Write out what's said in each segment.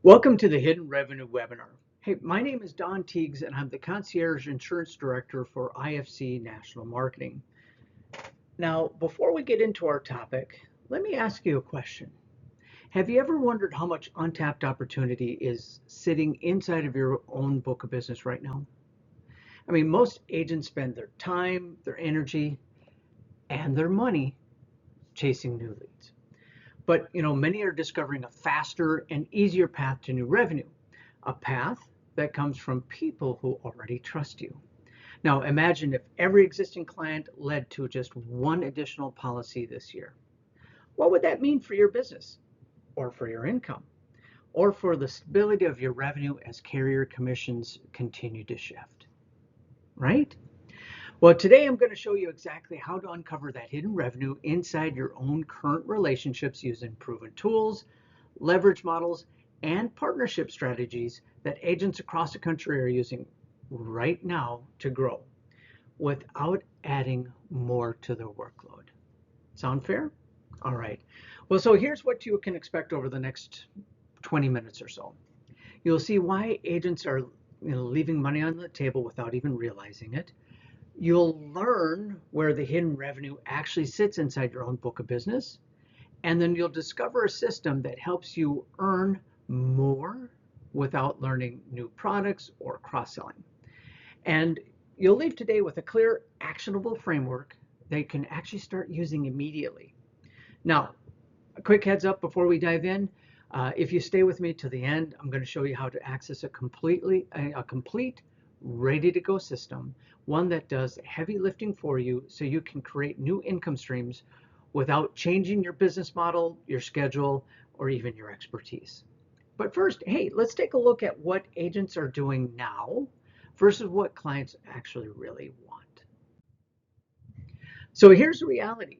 Welcome to the Hidden Revenue webinar. Hey, my name is Don Teagues and I'm the Concierge Insurance Director for IFC National Marketing. Now, before we get into our topic, let me ask you a question. Have you ever wondered how much untapped opportunity is sitting inside of your own book of business right now? I mean, most agents spend their time, their energy, and their money chasing new leads. But, many are discovering a faster and easier path to new revenue, a path that comes from people who already trust you. Now, imagine if every existing client led to just one additional policy this year. What would that mean for your business, or for your income, or for the stability of your revenue as carrier commissions continue to shift? Right? Well, today I'm going to show you exactly how to uncover that hidden revenue inside your own current relationships using proven tools, leverage models, and partnership strategies that agents across the country are using right now to grow without adding more to their workload. Sound fair? All right. Well, so here's what you can expect over the next 20 minutes or so. You'll see why agents are leaving money on the table without even realizing it. You'll learn where the hidden revenue actually sits inside your own book of business. And then you'll discover a system that helps you earn more without learning new products or cross-selling. And you'll leave today with a clear, actionable framework that you can actually start using immediately. Now, a quick heads up before we dive in. If you stay with me to the end, I'm going to show you how to access a complete, ready-to-go system, one that does heavy lifting for you so you can create new income streams without changing your business model, your schedule, or even your expertise. But first, hey, let's take a look at what agents are doing now versus what clients actually really want. So here's the reality.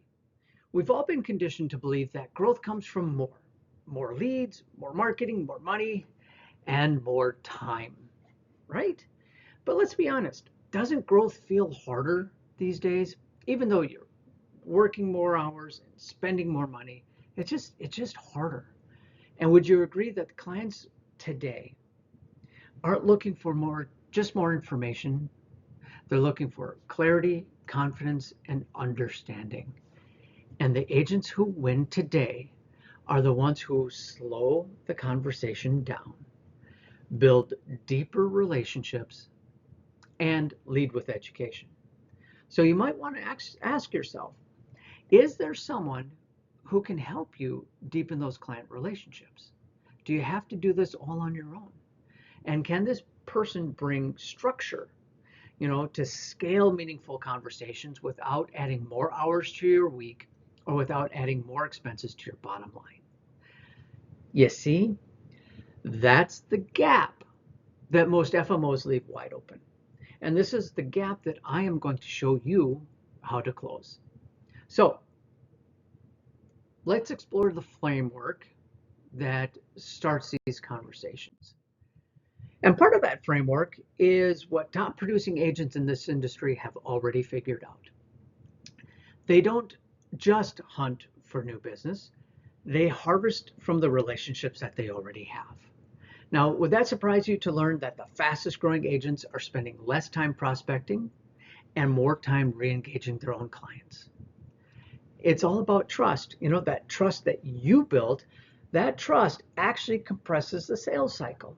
We've all been conditioned to believe that growth comes from more leads, more marketing, more money, and more time, right? But let's be honest, doesn't growth feel harder these days? Even though you're working more hours and spending more money, it's just harder. And would you agree that clients today aren't looking for more information? They're looking for clarity, confidence, and understanding. And the agents who win today are the ones who slow the conversation down, build deeper relationships, and lead with education. So you might want to ask yourself, is there someone who can help you deepen those client relationships? Do you have to do this all on your own? And can this person bring structure, to scale meaningful conversations without adding more hours to your week or without adding more expenses to your bottom line? You see, that's the gap that most FMOs leave wide open. And this is the gap that I am going to show you how to close. So let's explore the framework that starts these conversations. And part of that framework is what top producing agents in this industry have already figured out. They don't just hunt for new business, they harvest from the relationships that they already have. Now, would that surprise you to learn that the fastest growing agents are spending less time prospecting and more time re-engaging their own clients? It's all about trust. That trust that you built, that trust actually compresses the sales cycle.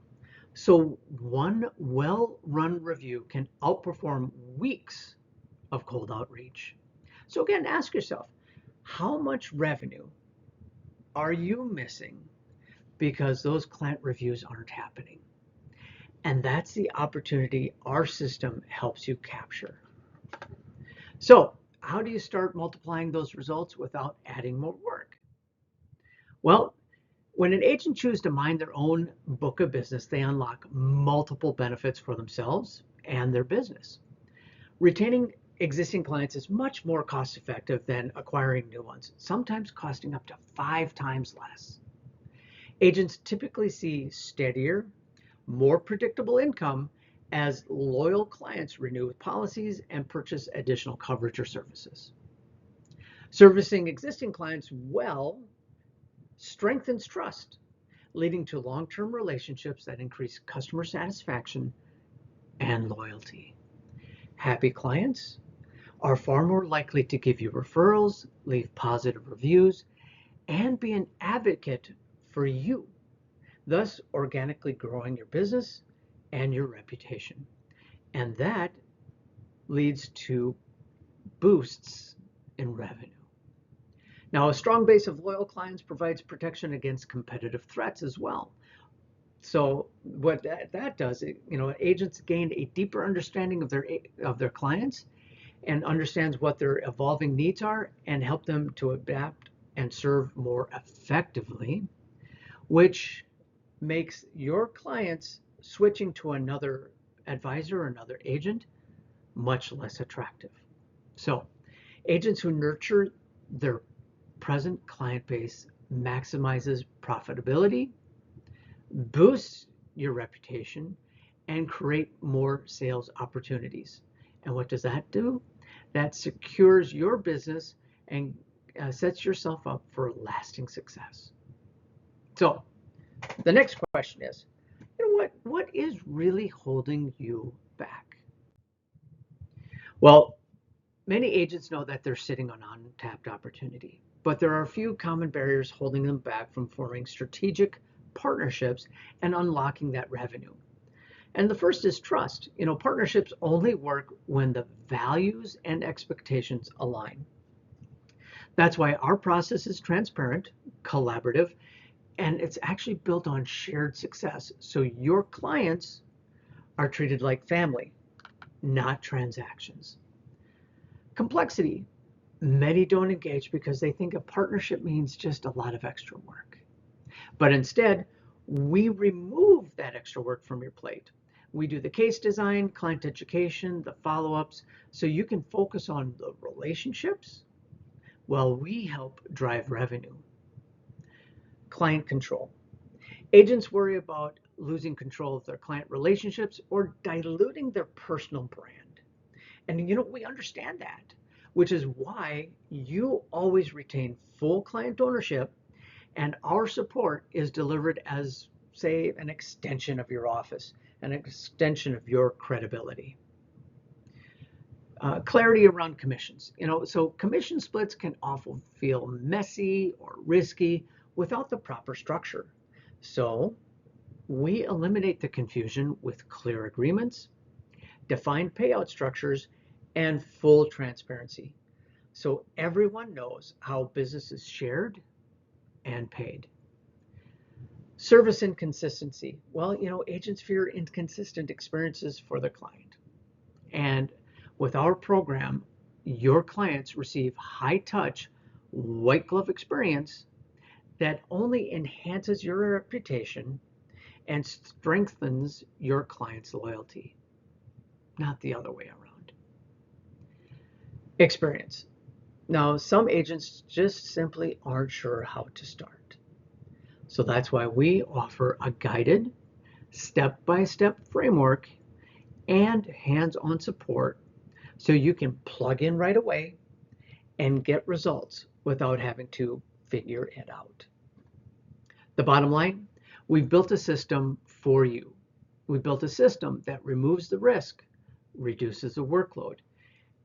So one well-run review can outperform weeks of cold outreach. So again, ask yourself, how much revenue are you missing because those client reviews aren't happening? And that's the opportunity our system helps you capture. So how do you start multiplying those results without adding more work? Well, when an agent chooses to mind their own book of business, they unlock multiple benefits for themselves and their business. Retaining existing clients is much more cost effective than acquiring new ones, sometimes costing up to 5 times less. Agents typically see steadier, more predictable income as loyal clients renew policies and purchase additional coverage or services. Servicing existing clients well strengthens trust, leading to long-term relationships that increase customer satisfaction and loyalty. Happy clients are far more likely to give you referrals, leave positive reviews, and be an advocate for you, thus organically growing your business and your reputation. And that leads to boosts in revenue. Now, a strong base of loyal clients provides protection against competitive threats as well. So what that does, agents gain a deeper understanding of their clients and understands what their evolving needs are and help them to adapt and serve more effectively, which makes your clients switching to another advisor or another agent much less attractive. So agents who nurture their present client base maximizes profitability, boosts your reputation, and create more sales opportunities. And what does that do? That secures your business and sets yourself up for lasting success. So the next question is, what is really holding you back? Well, many agents know that they're sitting on untapped opportunity, but there are a few common barriers holding them back from forming strategic partnerships and unlocking that revenue. And the first is trust. Partnerships only work when the values and expectations align. That's why our process is transparent, collaborative, and it's actually built on shared success. So your clients are treated like family, not transactions. Complexity. Many don't engage because they think a partnership means just a lot of extra work. But instead, we remove that extra work from your plate. We do the case design, client education, the follow-ups, so you can focus on the relationships while we help drive revenue. Client control. Agents worry about losing control of their client relationships or diluting their personal brand. And we understand that, which is why you always retain full client ownership, and our support is delivered as, say, an extension of your office, an extension of your credibility. Clarity around commissions. So commission splits can often feel messy or risky without the proper structure. So we eliminate the confusion with clear agreements, defined payout structures, and full transparency. So everyone knows how business is shared and paid. Service inconsistency. Well, agents fear inconsistent experiences for the client. And with our program, your clients receive high touch, white glove experience that only enhances your reputation and strengthens your client's loyalty, not the other way around. Experience. Now, some agents just simply aren't sure how to start. So that's why we offer a guided, step-by-step framework and hands-on support so you can plug in right away and get results without having to figure it out. The bottom line, we've built a system for you. We built a system that removes the risk, reduces the workload,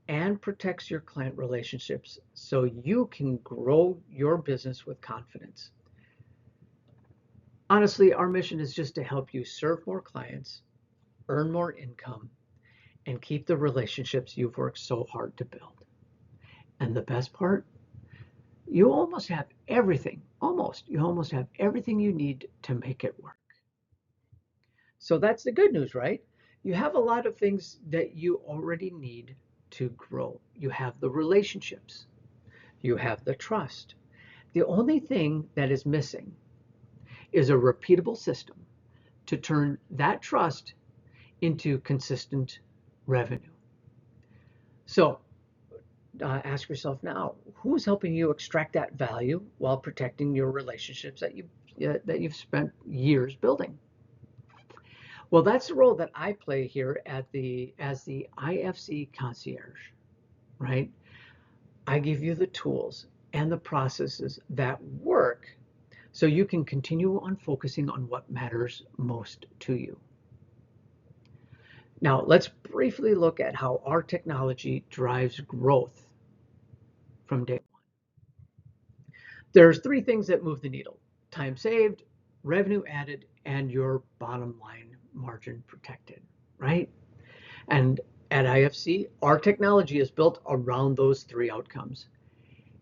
and protects your client relationships so you can grow your business with confidence. Honestly, our mission is just to help you serve more clients, earn more income, and keep the relationships you've worked so hard to build. And the best part, you almost have everything you need to make it work. So that's the good news, right? You have a lot of things that you already need to grow. You have the relationships, you have the trust. The only thing that is missing is a repeatable system to turn that trust into consistent revenue. So ask yourself now, who's helping you extract that value while protecting your relationships that you've spent years building? Well, that's the role that I play here as the IFC concierge, right? I give you the tools and the processes that work so you can continue on focusing on what matters most to you. Now, let's briefly look at how our technology drives growth from day one. There's three things that move the needle: time saved, revenue added, and your bottom line margin protected, right? And at IFC, our technology is built around those three outcomes.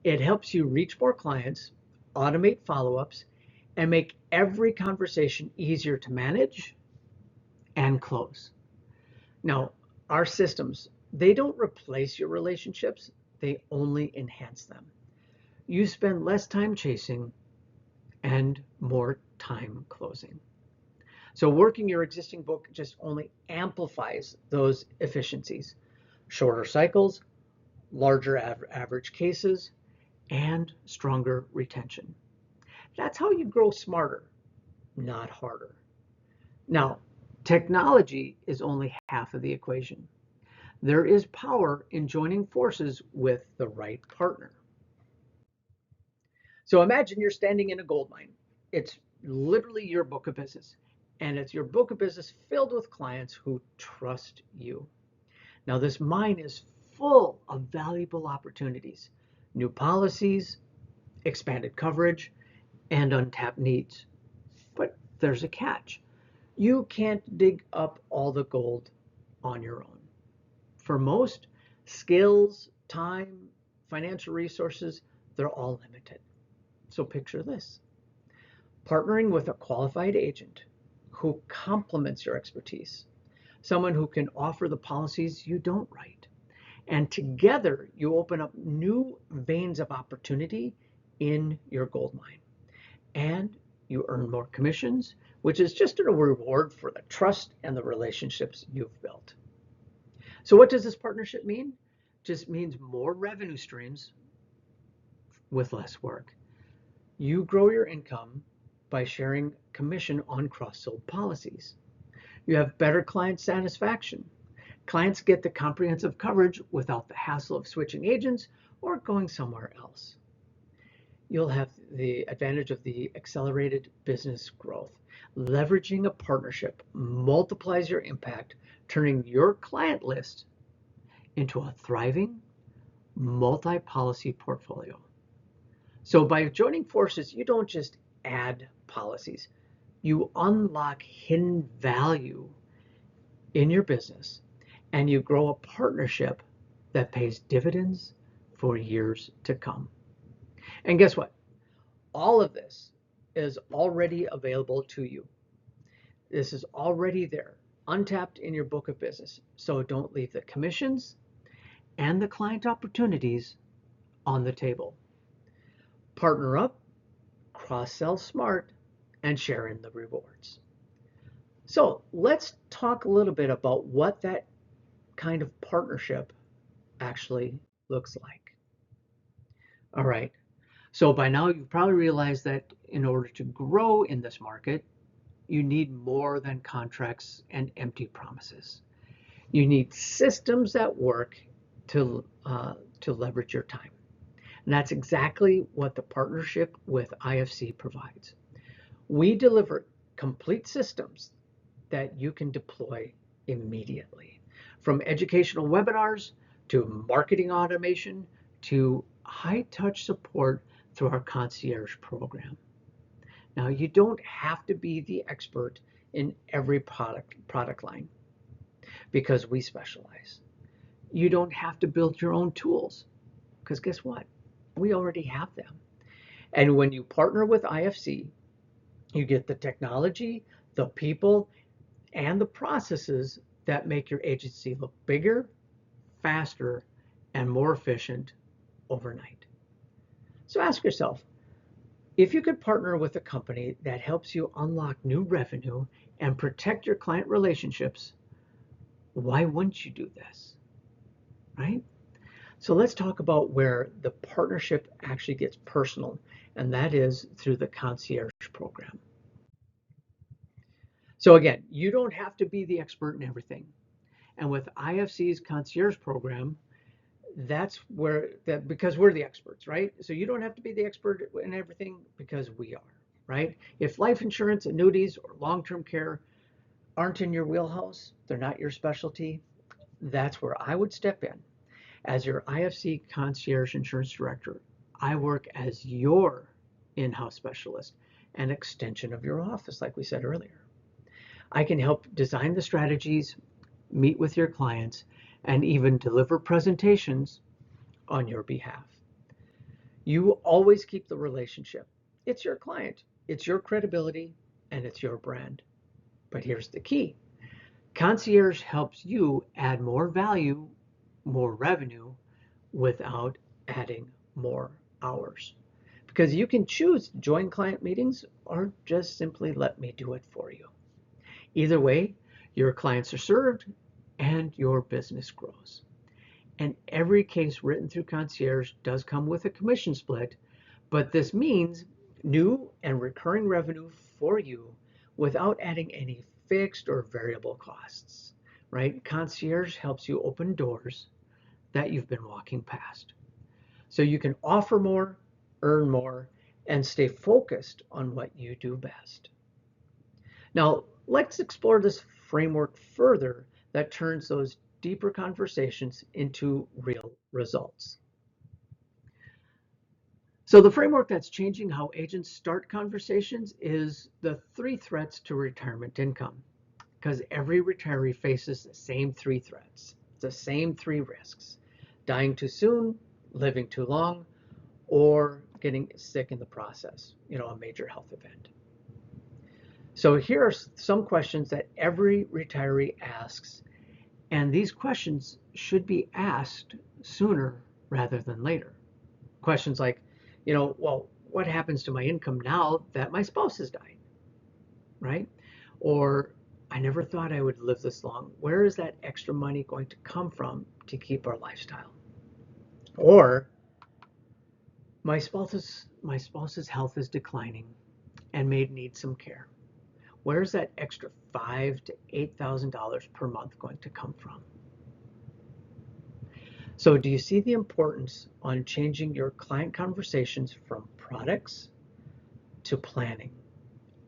It helps you reach more clients, automate follow-ups, and make every conversation easier to manage and close. Now, our systems, they don't replace your relationships, they only enhance them. You spend less time chasing and more time closing. So working your existing book just only amplifies those efficiencies. Shorter cycles, larger average cases, and stronger retention. That's how you grow smarter, not harder. Now, technology is only half of the equation. There is power in joining forces with the right partner. So imagine you're standing in a gold mine. It's literally your book of business, and it's your book of business filled with clients who trust you. Now, this mine is full of valuable opportunities, new policies, expanded coverage, and untapped needs. But there's a catch. You can't dig up all the gold on your own. For most, skills, time, financial resources, they're all limited. So picture this: partnering with a qualified agent who complements your expertise, someone who can offer the policies you don't write. And together, you open up new veins of opportunity in your gold mine. And you earn more commissions, which is just a reward for the trust and the relationships you've built. So what does this partnership mean? It just means more revenue streams with less work. You grow your income by sharing commission on cross-sold policies. You have better client satisfaction. Clients get the comprehensive coverage without the hassle of switching agents or going somewhere else. You'll have the advantage of the accelerated business growth. Leveraging a partnership multiplies your impact, turning your client list into a thriving multi-policy portfolio. So by joining forces, you don't just add policies, you unlock hidden value in your business, and you grow a partnership that pays dividends for years to come. And guess what? All of this is already available to you. This is already there, untapped in your book of business. So don't leave the commissions and the client opportunities on the table. Partner up, cross-sell smart, and share in the rewards. So let's talk a little bit about what that kind of partnership actually looks like. All right. So by now you've probably realized that in order to grow in this market, you need more than contracts and empty promises. You need systems that work to leverage your time. And that's exactly what the partnership with IFC provides. We deliver complete systems that you can deploy immediately, from educational webinars to marketing automation to high-touch support through our concierge program. Now, you don't have to be the expert in every product line because we specialize. You don't have to build your own tools because guess what? We already have them. And when you partner with IFC, you get the technology, the people, and the processes that make your agency look bigger, faster, and more efficient overnight. So ask yourself, if you could partner with a company that helps you unlock new revenue and protect your client relationships, why wouldn't you do this, right? So let's talk about where the partnership actually gets personal, and that is through the concierge program. So again, you don't have to be the expert in everything. And with IFC's concierge program, that's where because we're the experts, right? So you don't have to be the expert in everything because we are. right? If life insurance, annuities, or long-term care aren't in your wheelhouse, they're not your specialty, that's where I would step in. As your IFC Concierge Insurance Director, I work as your in-house specialist, an extension of your office, like we said earlier. I can help design the strategies, meet with your clients, and even deliver presentations on your behalf. You always keep the relationship. It's your client, it's your credibility, and it's your brand. But here's the key. Concierge helps you add more value, more revenue, without adding more hours. Because you can choose to join client meetings or just simply let me do it for you. Either way, your clients are served and your business grows. And every case written through Concierge does come with a commission split, but this means new and recurring revenue for you without adding any fixed or variable costs, right? Concierge helps you open doors that you've been walking past. So you can offer more, earn more, and stay focused on what you do best. Now, let's explore this framework further that turns those deeper conversations into real results. So the framework that's changing how agents start conversations is the 3 threats to retirement income, because every retiree faces the same 3 threats, the same 3 risks: dying too soon, living too long, or getting sick in the process, a major health event. So here are some questions that every retiree asks, and these questions should be asked sooner rather than later. Questions like, well, what happens to my income now that my spouse has died, right? Or, I never thought I would live this long. Where is that extra money going to come from to keep our lifestyle? Or, my spouse's health is declining and may need some care. Where's that extra $5,000 to $8,000 per month going to come from? So do you see the importance on changing your client conversations from products to planning,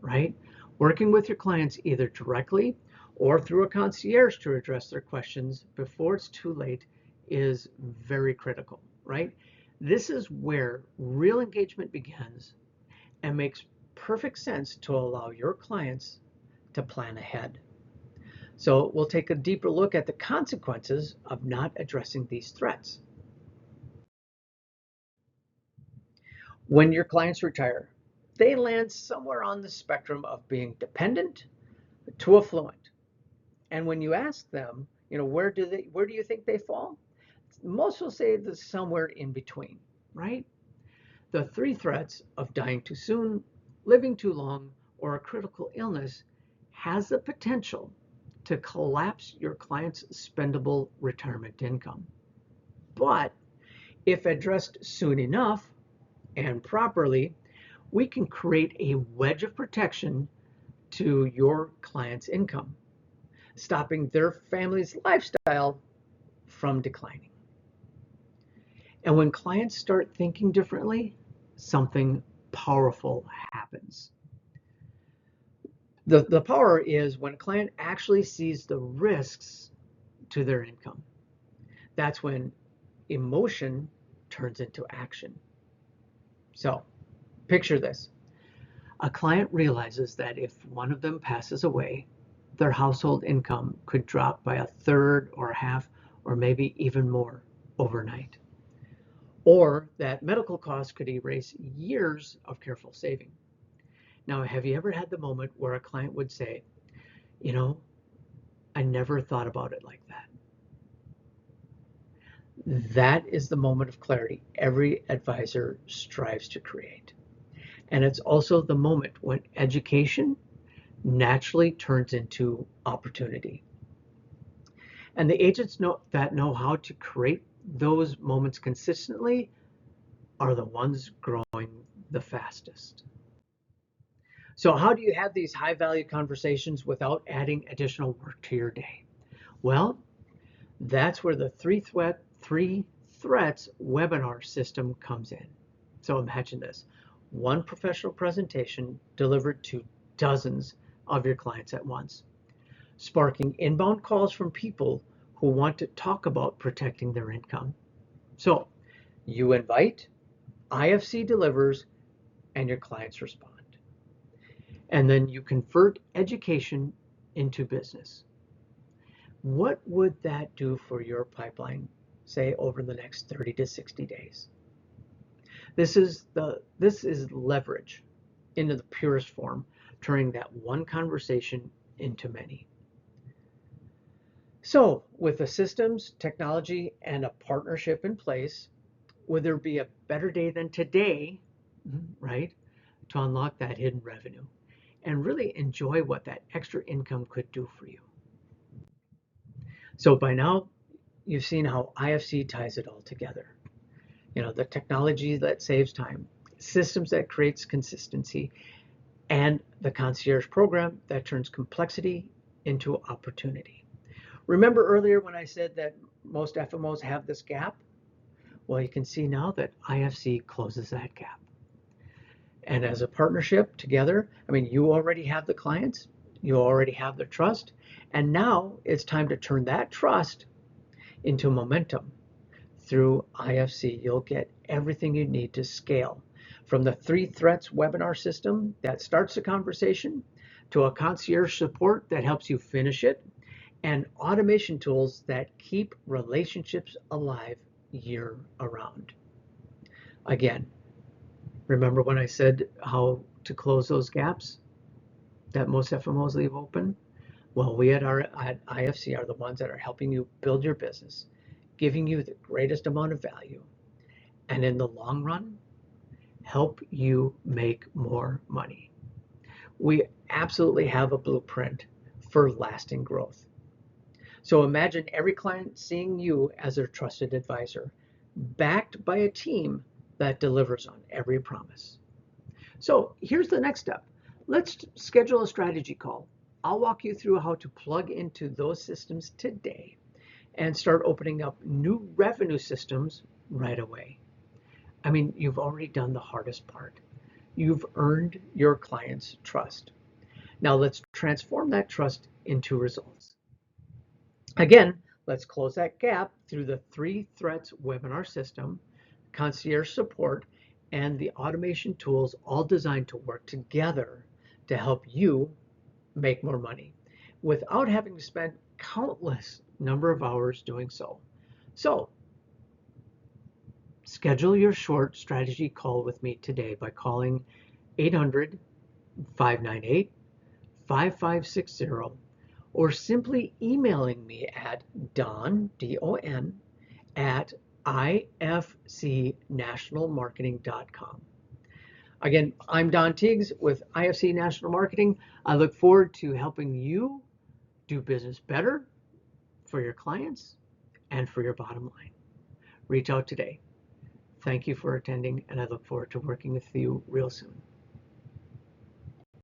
right? Working with your clients either directly or through a concierge to address their questions before it's too late is very critical, right? This is where real engagement begins and makes perfect sense to allow your clients to plan ahead. So we'll take a deeper look at the consequences of not addressing these threats. When your clients retire, they land somewhere on the spectrum of being dependent to affluent. And when you ask them, where do you think they fall? Most will say this somewhere in between, right? The 3 threats of dying too soon, living too long, or a critical illness has the potential to collapse your client's spendable retirement income. But if addressed soon enough and properly, we can create a wedge of protection to your client's income, stopping their family's lifestyle from declining. And when clients start thinking differently, something powerful happens. The power is when a client actually sees the risks to their income. That's when emotion turns into action. So picture this. A client realizes that if one of them passes away, their household income could drop by a third or a half or maybe even more overnight. Or that medical costs could erase years of careful saving. Now, have you ever had the moment where a client would say, I never thought about it like that? That is the moment of clarity every advisor strives to create. And it's also the moment when education naturally turns into opportunity. And the agents know how to create those moments consistently are the ones growing the fastest. So how do you have these high value conversations without adding additional work to your day? Well, that's where the 3 threats webinar system comes in. So imagine this. one professional presentation delivered to dozens of your clients at once, sparking inbound calls from people who want to talk about protecting their income. So you invite, IFC delivers, and your clients respond. And then you convert education into business. What would that do for your pipeline, say, over the next 30 to 60 days? This is leverage into the purest form, turning that one conversation into many. So with the systems, technology, and a partnership in place, would there be a better day than today, right, to unlock that hidden revenue and really enjoy what that extra income could do for you? So by now, you've seen how IFC ties it all together. You know, the technology that saves time, systems that creates consistency, and the concierge program that turns complexity into opportunity. Remember earlier when I said that most FMOs have this gap? Well, you can see now that IFC closes that gap. And as a partnership together, I mean, you already have the clients, you already have their trust, and now it's time to turn that trust into momentum. Through IFC, you'll get everything you need to scale, from the 3 threats webinar system that starts the conversation, to a concierge support that helps you finish it, and automation tools that keep relationships alive year around. Again, remember when I said how to close those gaps that most FMOs leave open? Well, we at IFC are the ones that are helping you build your business, giving you the greatest amount of value, and in the long run, help you make more money. We absolutely have a blueprint for lasting growth. So imagine every client seeing you as their trusted advisor, backed by a team that delivers on every promise. So here's the next step. Let's schedule a strategy call. I'll walk you through how to plug into those systems today and start opening up new revenue systems right away. I mean, you've already done the hardest part. You've earned your clients' trust. Now let's transform that trust into results. Again, let's close that gap through the 3 threats webinar system, concierge support, and the automation tools, all designed to work together to help you make more money without having to spend countless number of hours doing so. So schedule your short strategy call with me today by calling 800-598-5560 or simply emailing me at Don, D-O-N, at ifcnationalmarketing.com. Again, I'm Don Teagues with IFC National Marketing. I look forward to helping you do business better for your clients and for your bottom line. Reach out today. Thank you for attending, and I look forward to working with you real soon.